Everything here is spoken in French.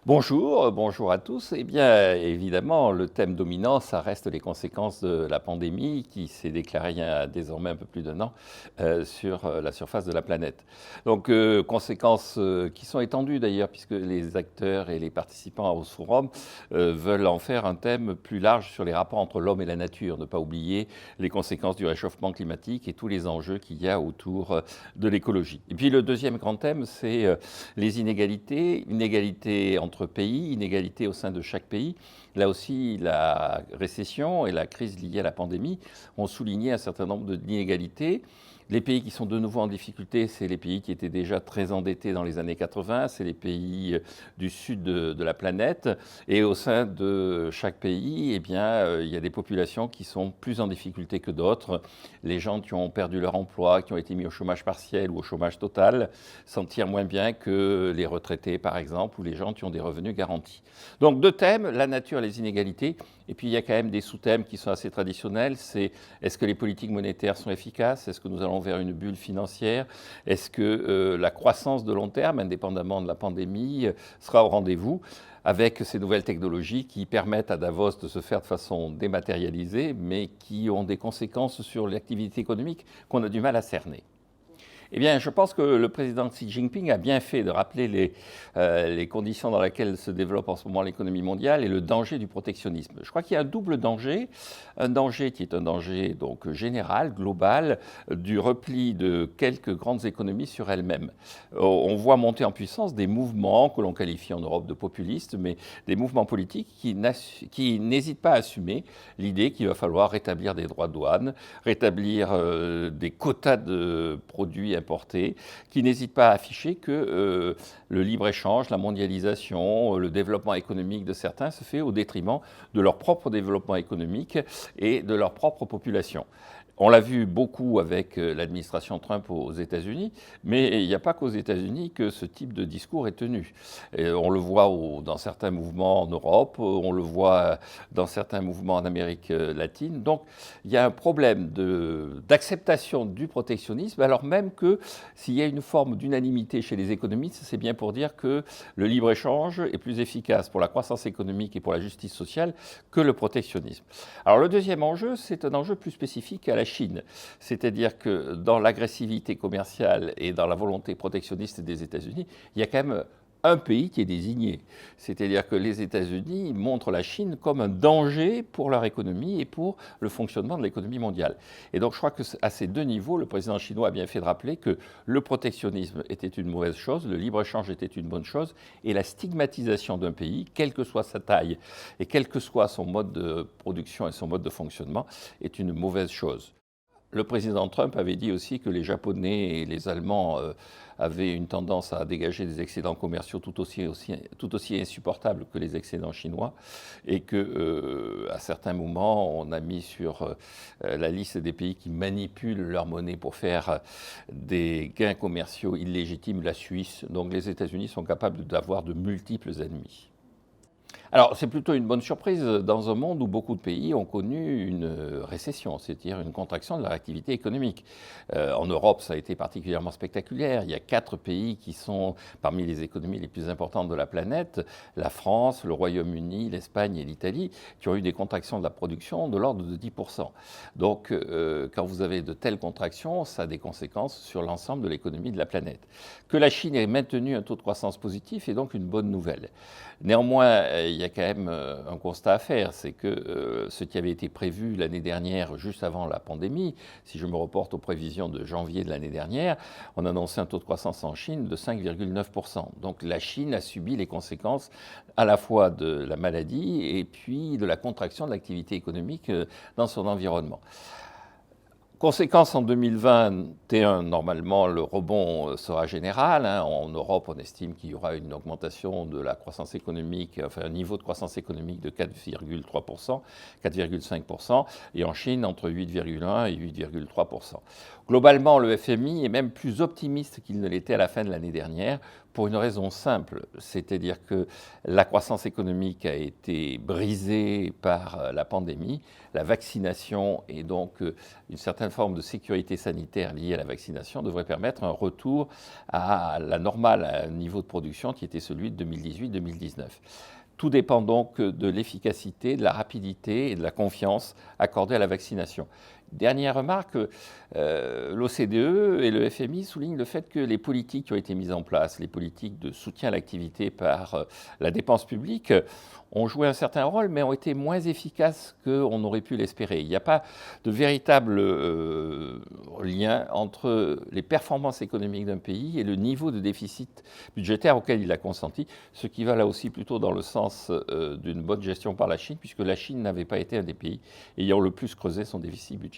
Bonjour à tous. Eh bien, évidemment, le thème dominant, ça reste les conséquences de la pandémie qui s'est déclarée il y a désormais un peu plus d'1 an sur la surface de la planète. Donc, conséquences qui sont étendues d'ailleurs, puisque les acteurs et les participants au forum veulent en faire un thème plus large sur les rapports entre l'homme et la nature. Ne pas oublier les conséquences du réchauffement climatique et tous les enjeux qu'il y a autour de l'écologie. Et puis, le deuxième grand thème, c'est les inégalités entre pays, inégalités au sein de chaque pays. Là aussi, la récession et la crise liée à la pandémie ont souligné un certain nombre d'inégalités. Les pays qui sont de nouveau en difficulté, c'est les pays qui étaient déjà très endettés dans les années 80, c'est les pays du sud de la planète. Et au sein de chaque pays, eh bien, il y a des populations qui sont plus en difficulté que d'autres. Les gens qui ont perdu leur emploi, qui ont été mis au chômage partiel ou au chômage total, s'en tirent moins bien que les retraités, par exemple, ou les gens qui ont des revenus garantis. Donc, deux thèmes, la nature et les inégalités. Et puis, il y a quand même des sous-thèmes qui sont assez traditionnels. C'est est-ce que les politiques monétaires sont efficaces? Est-ce que nous allons vers une bulle financière? Est-ce que la croissance de long terme, indépendamment de la pandémie, sera au rendez-vous avec ces nouvelles technologies qui permettent à Davos de se faire de façon dématérialisée, mais qui ont des conséquences sur l'activité économique qu'on a du mal à cerner? Eh bien, je pense que le président Xi Jinping a bien fait de rappeler les conditions dans lesquelles se développe en ce moment l'économie mondiale et le danger du protectionnisme. Je crois qu'il y a un double danger, un danger qui est un danger donc général, global, du repli de quelques grandes économies sur elles-mêmes. On voit monter en puissance des mouvements que l'on qualifie en Europe de populistes, mais des mouvements politiques qui n'hésitent pas à assumer l'idée qu'il va falloir rétablir des droits de douane, rétablir des quotas de produits importés, qui n'hésitent pas à afficher que le libre-échange, la mondialisation, le développement économique de certains se fait au détriment de leur propre développement économique et de leur propre population. On l'a vu beaucoup avec l'administration Trump aux États-Unis, mais il n'y a pas qu'aux États-Unis que ce type de discours est tenu. Et on le voit dans certains mouvements en Europe, on le voit dans certains mouvements en Amérique latine. Donc il y a un problème d'acceptation du protectionnisme, alors même que s'il y a une forme d'unanimité chez les économistes, c'est bien pour dire que le libre-échange est plus efficace pour la croissance économique et pour la justice sociale que le protectionnisme. Alors le deuxième enjeu, c'est un enjeu plus spécifique à la Chine. C'est-à-dire que dans l'agressivité commerciale et dans la volonté protectionniste des États-Unis, il y a quand même un pays qui est désigné. C'est-à-dire que les États-Unis montrent la Chine comme un danger pour leur économie et pour le fonctionnement de l'économie mondiale. Et donc je crois qu'à ces deux niveaux, le président chinois a bien fait de rappeler que le protectionnisme était une mauvaise chose, le libre-échange était une bonne chose, et la stigmatisation d'un pays, quelle que soit sa taille et quel que soit son mode de production et son mode de fonctionnement, est une mauvaise chose. Le président Trump avait dit aussi que les Japonais et les Allemands avaient une tendance à dégager des excédents commerciaux tout aussi insupportables que les excédents chinois et qu'à certains moments, on a mis sur la liste des pays qui manipulent leur monnaie pour faire des gains commerciaux illégitimes la Suisse. Donc les États-Unis sont capables d'avoir de multiples ennemis. Alors, c'est plutôt une bonne surprise dans un monde où beaucoup de pays ont connu une récession, c'est-à-dire une contraction de leur activité économique. En Europe, ça a été particulièrement spectaculaire. Il y a 4 pays qui sont parmi les économies les plus importantes de la planète, la France, le Royaume-Uni, l'Espagne et l'Italie, qui ont eu des contractions de la production de l'ordre de 10%. Donc, quand vous avez de telles contractions, ça a des conséquences sur l'ensemble de l'économie de la planète. Que la Chine ait maintenu un taux de croissance positif est donc une bonne nouvelle. Néanmoins, il y a quand même un constat à faire, c'est que ce qui avait été prévu l'année dernière, juste avant la pandémie, si je me reporte aux prévisions de janvier de l'année dernière, on annonçait un taux de croissance en Chine de 5,9%. Donc la Chine a subi les conséquences à la fois de la maladie et puis de la contraction de l'activité économique dans son environnement. Conséquence en 2021, normalement, le rebond sera général. En Europe, on estime qu'il y aura une augmentation de la croissance économique, enfin un niveau de croissance économique de 4,3%, 4,5%, et en Chine, entre 8,1 et 8,3%. Globalement, le FMI est même plus optimiste qu'il ne l'était à la fin de l'année dernière pour une raison simple, c'est-à-dire que la croissance économique a été brisée par la pandémie, la vaccination et donc une certaine forme de sécurité sanitaire liée à la vaccination devrait permettre un retour à la normale, à un niveau de production qui était celui de 2018-2019. Tout dépend donc de l'efficacité, de la rapidité et de la confiance accordée à la vaccination. Dernière remarque, l'OCDE et le FMI soulignent le fait que les politiques qui ont été mises en place, les politiques de soutien à l'activité par la dépense publique, ont joué un certain rôle, mais ont été moins efficaces qu'on aurait pu l'espérer. Il n'y a pas de véritable lien entre les performances économiques d'un pays et le niveau de déficit budgétaire auquel il a consenti, ce qui va là aussi plutôt dans le sens d'une bonne gestion par la Chine, puisque la Chine n'avait pas été un des pays ayant le plus creusé son déficit budgétaire.